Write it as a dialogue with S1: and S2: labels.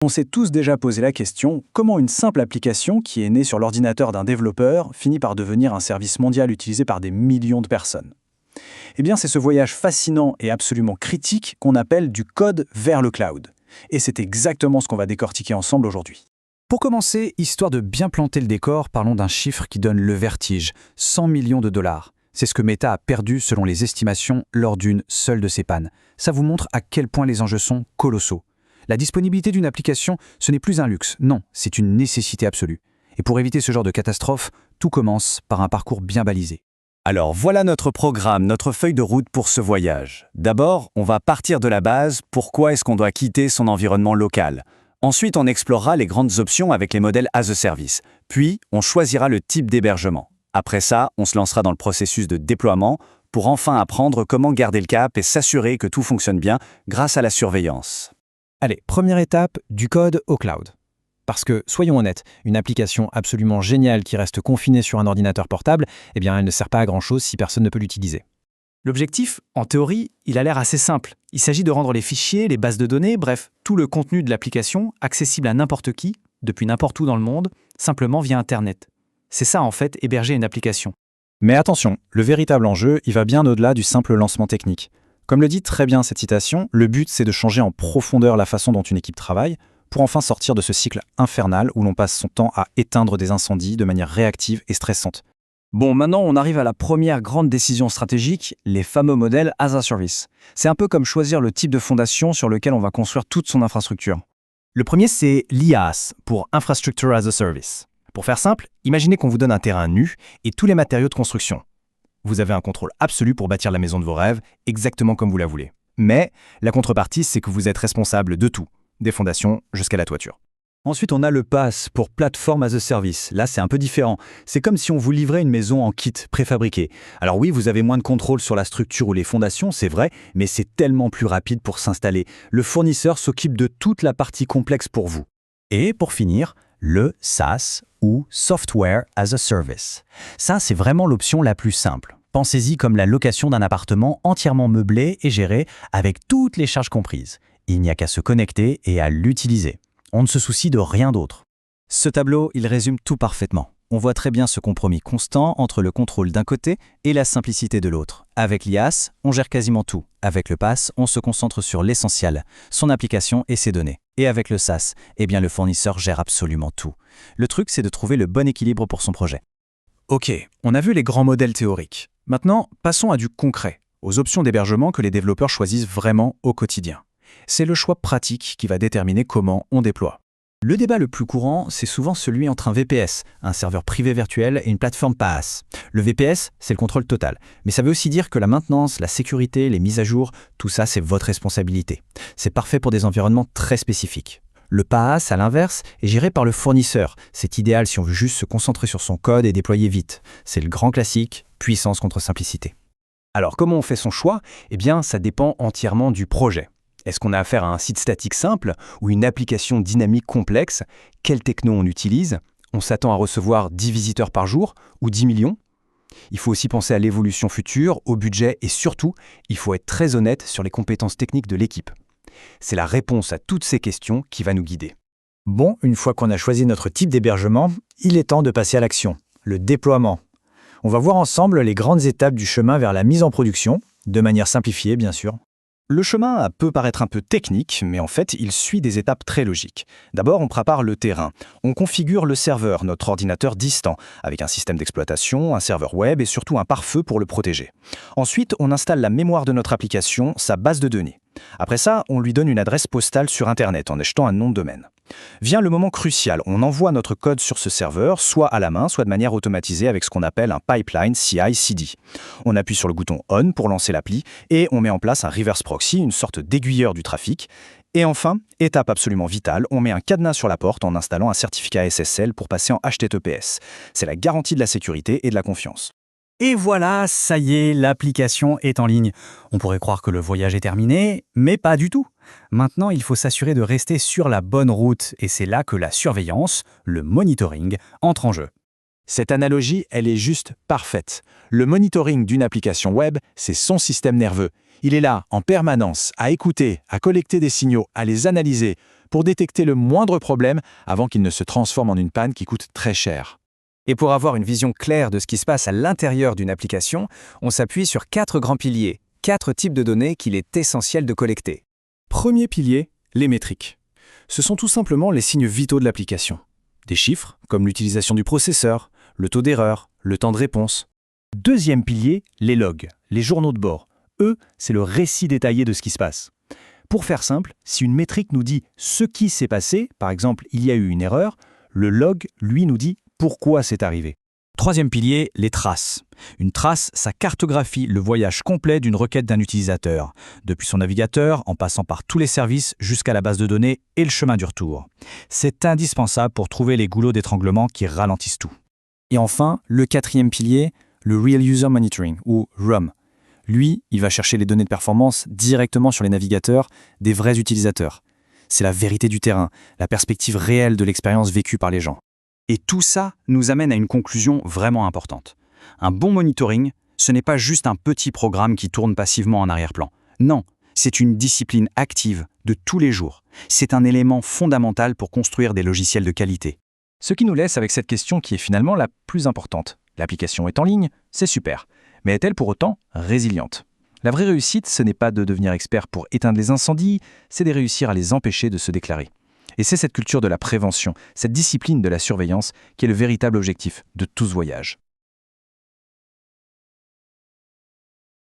S1: On s'est tous déjà posé la question, comment une simple application qui est née sur l'ordinateur d'un développeur finit par devenir un service mondial utilisé par des millions de personnes? Eh bien, c'est ce voyage fascinant et absolument critique qu'on appelle du code vers le cloud. Et c'est exactement ce qu'on va décortiquer ensemble aujourd'hui.
S2: Pour commencer, histoire de bien planter le décor, parlons d'un chiffre qui donne le vertige, 100 millions de dollars. C'est ce que Meta a perdu selon les estimations lors d'une seule de ses pannes. Ça vous montre à quel point les enjeux sont colossaux. La disponibilité d'une application, ce n'est plus un luxe, non, c'est une nécessité absolue. Et pour éviter ce genre de catastrophe, tout commence par un parcours bien balisé.
S3: Alors voilà notre programme, notre feuille de route pour ce voyage. D'abord, on va partir de la base, pourquoi est-ce qu'on doit quitter son environnement local? Ensuite, on explorera les grandes options avec les modèles as a service. Puis, on choisira le type d'hébergement. Après ça, on se lancera dans le processus de déploiement pour enfin apprendre comment garder le cap et s'assurer que tout fonctionne bien grâce à la surveillance.
S2: Allez, première étape, du code au cloud. Parce que, soyons honnêtes, une application absolument géniale qui reste confinée sur un ordinateur portable, eh bien, elle ne sert pas à grand-chose si personne ne peut l'utiliser.
S4: L'objectif, en théorie, il a l'air assez simple. Il s'agit de rendre les fichiers, les bases de données, bref, tout le contenu de l'application accessible à n'importe qui, depuis n'importe où dans le monde, simplement via Internet. C'est ça, en fait, héberger une application.
S1: Mais attention, le véritable enjeu, il va bien au-delà du simple lancement technique. Comme le dit très bien cette citation, le but c'est de changer en profondeur la façon dont une équipe travaille pour enfin sortir de ce cycle infernal où l'on passe son temps à éteindre des incendies de manière réactive et stressante.
S4: Bon, maintenant on arrive à la première grande décision stratégique, les fameux modèles as a service. C'est un peu comme choisir le type de fondation sur lequel on va construire toute son infrastructure. Le premier c'est l'IaaS, pour Infrastructure as a Service. Pour faire simple, imaginez qu'on vous donne un terrain nu et tous les matériaux de construction. Vous avez un contrôle absolu pour bâtir la maison de vos rêves, exactement comme vous la voulez. Mais la contrepartie, c'est que vous êtes responsable de tout, des fondations jusqu'à la toiture.
S3: Ensuite, on a le PaaS pour Platform as a Service. Là, c'est un peu différent. C'est comme si on vous livrait une maison en kit préfabriqué. Alors oui, vous avez moins de contrôle sur la structure ou les fondations, c'est vrai, mais c'est tellement plus rapide pour s'installer. Le fournisseur s'occupe de toute la partie complexe pour vous.
S2: Et pour finir, le SaaS ou Software as a Service. Ça, c'est vraiment l'option la plus simple. Pensez-y comme la location d'un appartement entièrement meublé et géré avec toutes les charges comprises. Il n'y a qu'à se connecter et à l'utiliser. On ne se soucie de rien d'autre. Ce tableau, il résume tout parfaitement. On voit très bien ce compromis constant entre le contrôle d'un côté et la simplicité de l'autre. Avec l'IaaS, on gère quasiment tout. Avec le PaaS, on se concentre sur l'essentiel, son application et ses données. Et avec le SaaS, eh bien le fournisseur gère absolument tout. Le truc, c'est de trouver le bon équilibre pour son projet.
S1: Ok, on a vu les grands modèles théoriques. Maintenant, passons à du concret, aux options d'hébergement que les développeurs choisissent vraiment au quotidien. C'est le choix pratique qui va déterminer comment on déploie.
S2: Le débat le plus courant, c'est souvent celui entre un VPS, un serveur privé virtuel, et une plateforme PaaS. Le VPS, c'est le contrôle total. Mais ça veut aussi dire que la maintenance, la sécurité, les mises à jour, tout ça, c'est votre responsabilité. C'est parfait pour des environnements très spécifiques. Le PaaS, à l'inverse, est géré par le fournisseur. C'est idéal si on veut juste se concentrer sur son code et déployer vite. C'est le grand classique, puissance contre simplicité.
S4: Alors comment on fait son choix? Eh bien, ça dépend entièrement du projet. Est-ce qu'on a affaire à un site statique simple ou une application dynamique complexe? Quelle techno on utilise? On s'attend à recevoir 10 visiteurs par jour ou 10 millions? Il faut aussi penser à l'évolution future, au budget et surtout, il faut être très honnête sur les compétences techniques de l'équipe. C'est la réponse à toutes ces questions qui va nous guider.
S2: Bon, une fois qu'on a choisi notre type d'hébergement, il est temps de passer à l'action, le déploiement. On va voir ensemble les grandes étapes du chemin vers la mise en production, de manière simplifiée bien sûr.
S1: Le chemin peut paraître un peu technique, mais en fait, il suit des étapes très logiques. D'abord, on prépare le terrain. On configure le serveur, notre ordinateur distant, avec un système d'exploitation, un serveur web et surtout un pare-feu pour le protéger. Ensuite, on installe la mémoire de notre application, sa base de données. Après ça, on lui donne une adresse postale sur Internet en achetant un nom de domaine. Vient le moment crucial, on envoie notre code sur ce serveur, soit à la main, soit de manière automatisée avec ce qu'on appelle un pipeline CI/CD. On appuie sur le bouton On pour lancer l'appli et on met en place un reverse proxy, une sorte d'aiguilleur du trafic. Et enfin, étape absolument vitale, on met un cadenas sur la porte en installant un certificat SSL pour passer en HTTPS. C'est la garantie de la sécurité et de la confiance.
S4: Et voilà, ça y est, l'application est en ligne. On pourrait croire que le voyage est terminé, mais pas du tout. Maintenant, il faut s'assurer de rester sur la bonne route, et c'est là que la surveillance, le monitoring, entre en jeu.
S1: Cette analogie, elle est juste parfaite. Le monitoring d'une application web, c'est son système nerveux. Il est là, en permanence, à écouter, à collecter des signaux, à les analyser,
S5: pour détecter le moindre problème avant qu'il ne se transforme en une panne qui coûte très cher.
S4: Et pour avoir une vision claire de ce qui se passe à l'intérieur d'une application, on s'appuie sur 4 grands piliers, 4 types de données qu'il est essentiel de collecter.
S5: Premier pilier, les métriques. Ce sont tout simplement les signes vitaux de l'application. Des chiffres, comme l'utilisation du processeur, le taux d'erreur, le temps de réponse.
S2: Deuxième pilier, les logs, les journaux de bord. Eux, c'est le récit détaillé de ce qui se passe. Pour faire simple, si une métrique nous dit ce qui s'est passé, par exemple, il y a eu une erreur, le log, lui, nous dit pourquoi c'est arrivé.
S6: Troisième pilier, les traces. Une trace, ça cartographie le voyage complet d'une requête d'un utilisateur, depuis son navigateur, en passant par tous les services jusqu'à la base de données et le chemin du retour. C'est indispensable pour trouver les goulots d'étranglement qui ralentissent tout.
S4: Et enfin, le quatrième pilier, le Real User Monitoring, ou RUM. Lui, il va chercher les données de performance directement sur les navigateurs des vrais utilisateurs. C'est la vérité du terrain, la perspective réelle de l'expérience vécue par les gens.
S6: Et tout ça nous amène à une conclusion vraiment importante. Un bon monitoring, ce n'est pas juste un petit programme qui tourne passivement en arrière-plan. Non, c'est une discipline active de tous les jours. C'est un élément fondamental pour construire des logiciels de qualité.
S1: Ce qui nous laisse avec cette question qui est finalement la plus importante. L'application est en ligne, c'est super. Mais est-elle pour autant résiliente ? La vraie réussite, ce n'est pas de devenir expert pour éteindre les incendies, c'est de réussir à les empêcher de se déclarer. Et c'est cette culture de la prévention, cette discipline de la surveillance qui est le véritable objectif de tout ce voyage.